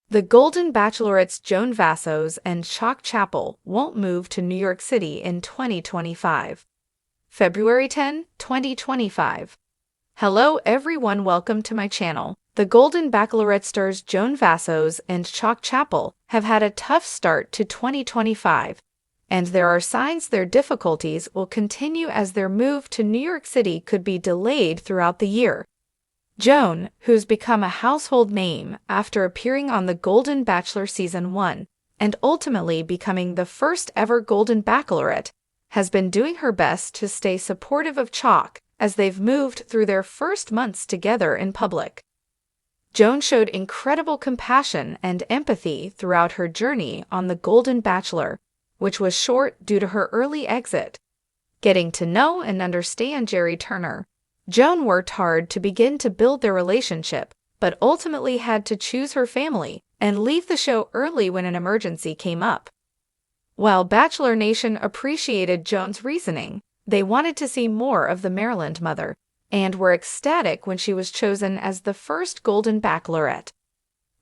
The Golden Bachelorette's Joan Vassos Chock Chapple won't move to New York City in 2025. February 10, 2025. Hello everyone, welcome to my channel. The Golden Bachelorette stars Joan Vassos Chock Chapple have had a tough start to 2025, and there are signs their difficulties will continue as their move to New York City could be delayed throughout the year. Joan, who's become a household name after appearing on The Golden Bachelor Season 1 and ultimately becoming the first ever Golden Bachelorette, has been doing her best to stay supportive of Chock as they've moved through their first months together in public. Joan showed incredible compassion and empathy throughout her journey on The Golden Bachelor, which was short due to her early exit. Getting to know and understand Jerry Turner, Joan worked hard to begin to build their relationship, but ultimately had to choose her family and leave the show early when an emergency came up. While Bachelor Nation appreciated Joan's reasoning, they wanted to see more of the Maryland mother, and were ecstatic when she was chosen as the first Golden Bachelorette.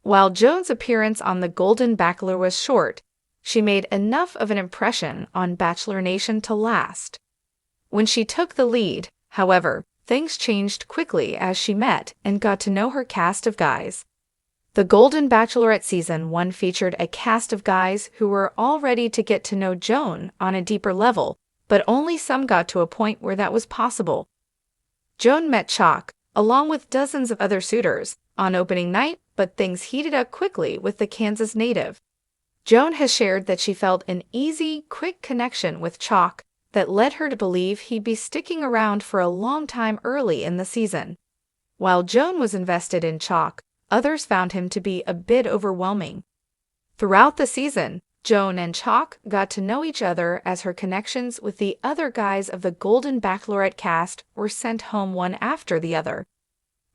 While Joan's appearance on The Golden Bachelor was short, she made enough of an impression on Bachelor Nation to last. When she took the lead, however, things changed quickly as she met and got to know her cast of guys. The Golden Bachelorette Season 1 featured a cast of guys who were all ready to get to know Joan on a deeper level, but only some got to a point where that was possible. Joan met Chock, along with dozens of other suitors, on opening night, but things heated up quickly with the Kansas native. Joan has shared that she felt an easy, quick connection with Chock that led her to believe he'd be sticking around for a long time early in the season. While Joan was invested in Chock, others found him to be a bit overwhelming. Throughout the season, Joan and Chock got to know each other as her connections with the other guys of the Golden Bachelorette cast were sent home one after the other.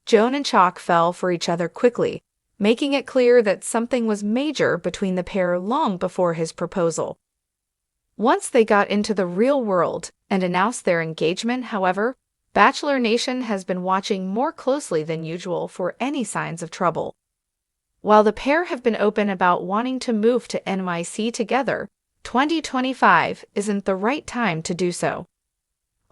Joan and Chock fell for each other quickly, making it clear that something was major between the pair long before his proposal. Once they got into the real world and announced their engagement, however, Bachelor Nation has been watching more closely than usual for any signs of trouble. While the pair have been open about wanting to move to NYC together, 2025 isn't the right time to do so.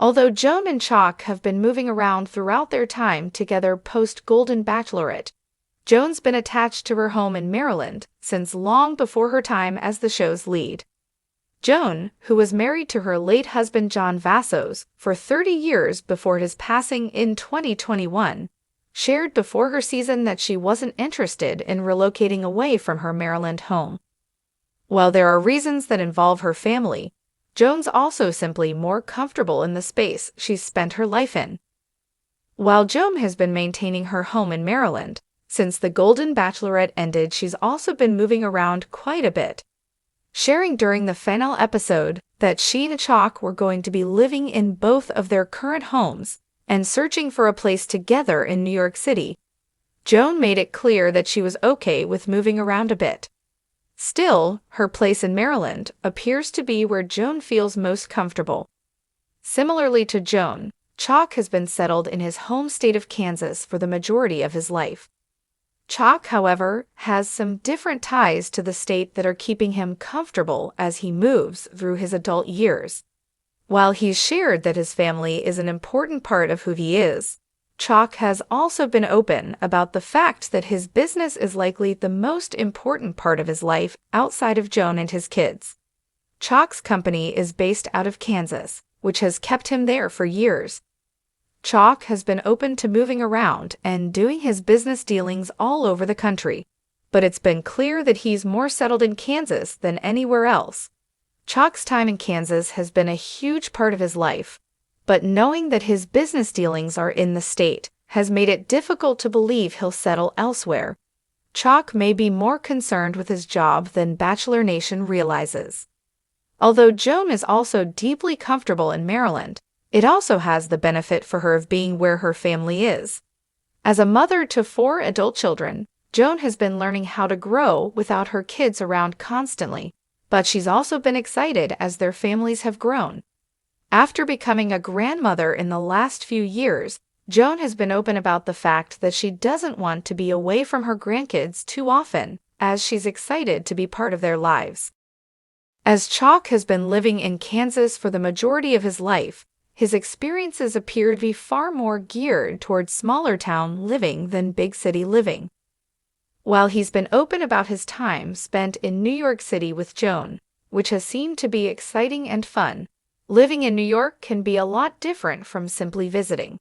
Although Joan and Chock have been moving around throughout their time together post-Golden Bachelorette, Joan's been attached to her home in Maryland since long before her time as the show's lead. Joan, who was married to her late husband Joan Vassos for 30 years before his passing in 2021, shared before her season that she wasn't interested in relocating away from her Maryland home. While there are reasons that involve her family, Joan's also simply more comfortable in the space she's spent her life in. While Joan has been maintaining her home in Maryland, since The Golden Bachelorette ended, she's also been moving around quite a bit, sharing during the final episode that she and Chock were going to be living in both of their current homes and searching for a place together in New York City. Joan made it clear that she was okay with moving around a bit. Still, her place in Maryland appears to be where Joan feels most comfortable. Similarly to Joan, Chock has been settled in his home state of Kansas for the majority of his life. Chock, however, has some different ties to the state that are keeping him comfortable as he moves through his adult years. While he's shared that his family is an important part of who he is, Chock has also been open about the fact that his business is likely the most important part of his life outside of Joan and his kids. Chock's company is based out of Kansas, which has kept him there for years. Chock has been open to moving around and doing his business dealings all over the country, but it's been clear that he's more settled in Kansas than anywhere else. Chock's time in Kansas has been a huge part of his life, but knowing that his business dealings are in the state has made it difficult to believe he'll settle elsewhere. Chock may be more concerned with his job than Bachelor Nation realizes. Although Joan is also deeply comfortable in Maryland, it also has the benefit for her of being where her family is. As a mother to 4 adult children, Joan has been learning how to grow without her kids around constantly, but she's also been excited as their families have grown. After becoming a grandmother in the last few years, Joan has been open about the fact that she doesn't want to be away from her grandkids too often, as she's excited to be part of their lives. As Chock has been living in Kansas for the majority of his life, his experiences appear to be far more geared towards smaller town living than big city living. While he's been open about his time spent in New York City with Joan, which has seemed to be exciting and fun, living in New York can be a lot different from simply visiting.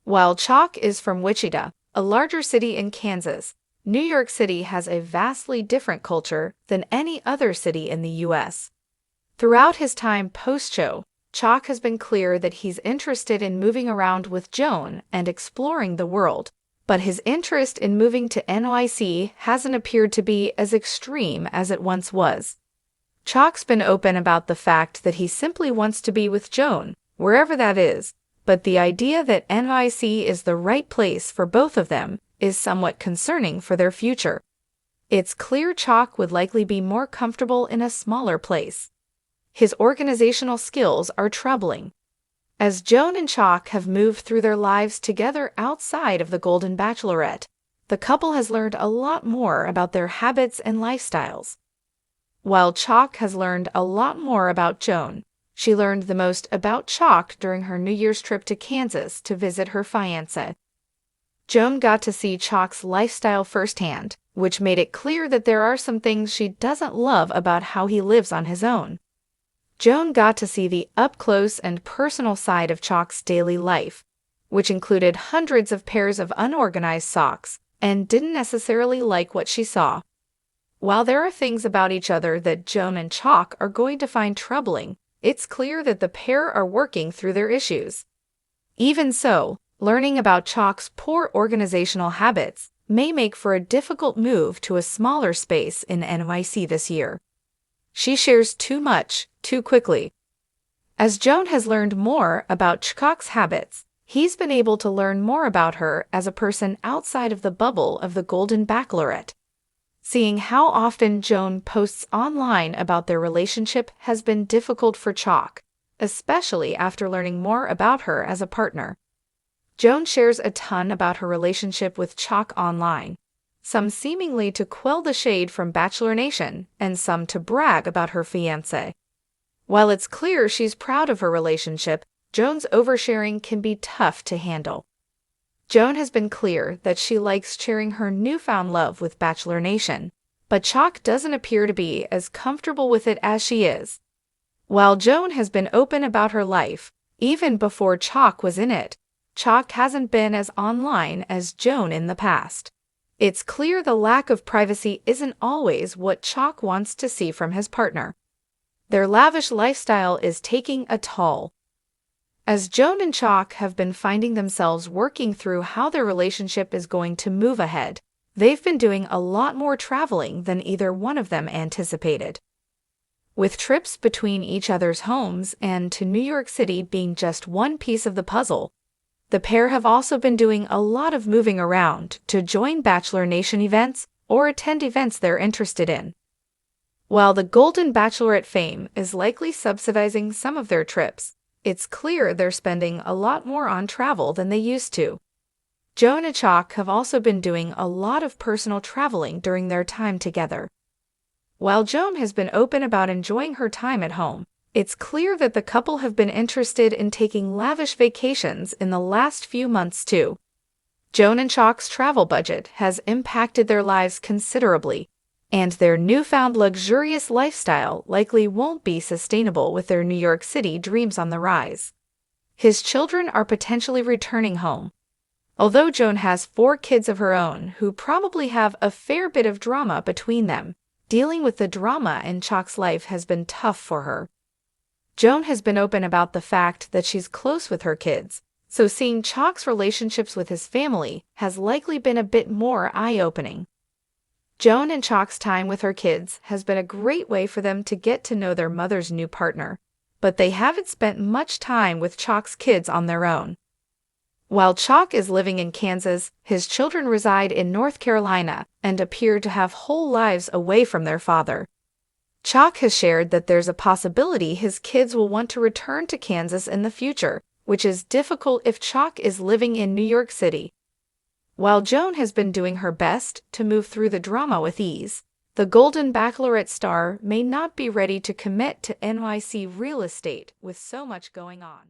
While Chock is from Wichita, a larger city in Kansas, New York City has a vastly different culture than any other city in the U.S. Throughout his time post-show, Chock has been clear that he's interested in moving around with Joan and exploring the world, but his interest in moving to NYC hasn't appeared to be as extreme as it once was. Chock's been open about the fact that he simply wants to be with Joan, wherever that is, but the idea that NYC is the right place for both of them is somewhat concerning for their future. It's clear Chock would likely be more comfortable in a smaller place. His organizational skills are troubling. As Joan and Chock have moved through their lives together outside of the Golden Bachelorette, the couple has learned a lot more about their habits and lifestyles. While Chock has learned a lot more about Joan, she learned the most about Chock during her New Year's trip to Kansas to visit her fiancé. Joan got to see Chock's lifestyle firsthand, which made it clear that there are some things she doesn't love about how he lives on his own. Joan got to see the up-close and personal side of Chock's daily life, which included hundreds of pairs of unorganized socks, and didn't necessarily like what she saw. While there are things about each other that Joan and Chock are going to find troubling, it's clear that the pair are working through their issues. Even so, learning about Chock's poor organizational habits may make for a difficult move to a smaller space in NYC this year. She shares too much, too quickly. As Joan has learned more about Chock's habits, he's been able to learn more about her as a person outside of the bubble of the Golden Bachelorette. Seeing how often Joan posts online about their relationship has been difficult for Chock, especially after learning more about her as a partner. Joan shares a ton about her relationship with Chock online, some seemingly to quell the shade from Bachelor Nation and some to brag about her fiancé. While it's clear she's proud of her relationship, Joan's oversharing can be tough to handle. Joan has been clear that she likes sharing her newfound love with Bachelor Nation, but Chock doesn't appear to be as comfortable with it as she is. While Joan has been open about her life, even before Chock was in it, Chock hasn't been as online as Joan in the past. It's clear the lack of privacy isn't always what Chock wants to see from his partner. Their lavish lifestyle is taking a toll. As Joan and Chock have been finding themselves working through how their relationship is going to move ahead, they've been doing a lot more traveling than either one of them anticipated. With trips between each other's homes and to New York City being just one piece of the puzzle, the pair have also been doing a lot of moving around to join Bachelor Nation events or attend events they're interested in. While the Golden Bachelorette fame is likely subsidizing some of their trips, it's clear they're spending a lot more on travel than they used to. Joan and Chock have also been doing a lot of personal traveling during their time together. While Joan has been open about enjoying her time at home, it's clear that the couple have been interested in taking lavish vacations in the last few months too. Joan and Chock's travel budget has impacted their lives considerably, and their newfound luxurious lifestyle likely won't be sustainable with their New York City dreams on the rise. His children are potentially returning home. Although Joan has 4 kids of her own who probably have a fair bit of drama between them, dealing with the drama in Chock's life has been tough for her. Joan has been open about the fact that she's close with her kids, so seeing Chock's relationships with his family has likely been a bit more eye-opening. Joan and Chock's time with her kids has been a great way for them to get to know their mother's new partner, but they haven't spent much time with Chock's kids on their own. While Chock is living in Kansas, his children reside in North Carolina and appear to have whole lives away from their father. Chock has shared that there's a possibility his kids will want to return to Kansas in the future, which is difficult if Chock is living in New York City. While Joan has been doing her best to move through the drama with ease, the Golden Bachelorette star may not be ready to commit to NYC real estate with so much going on.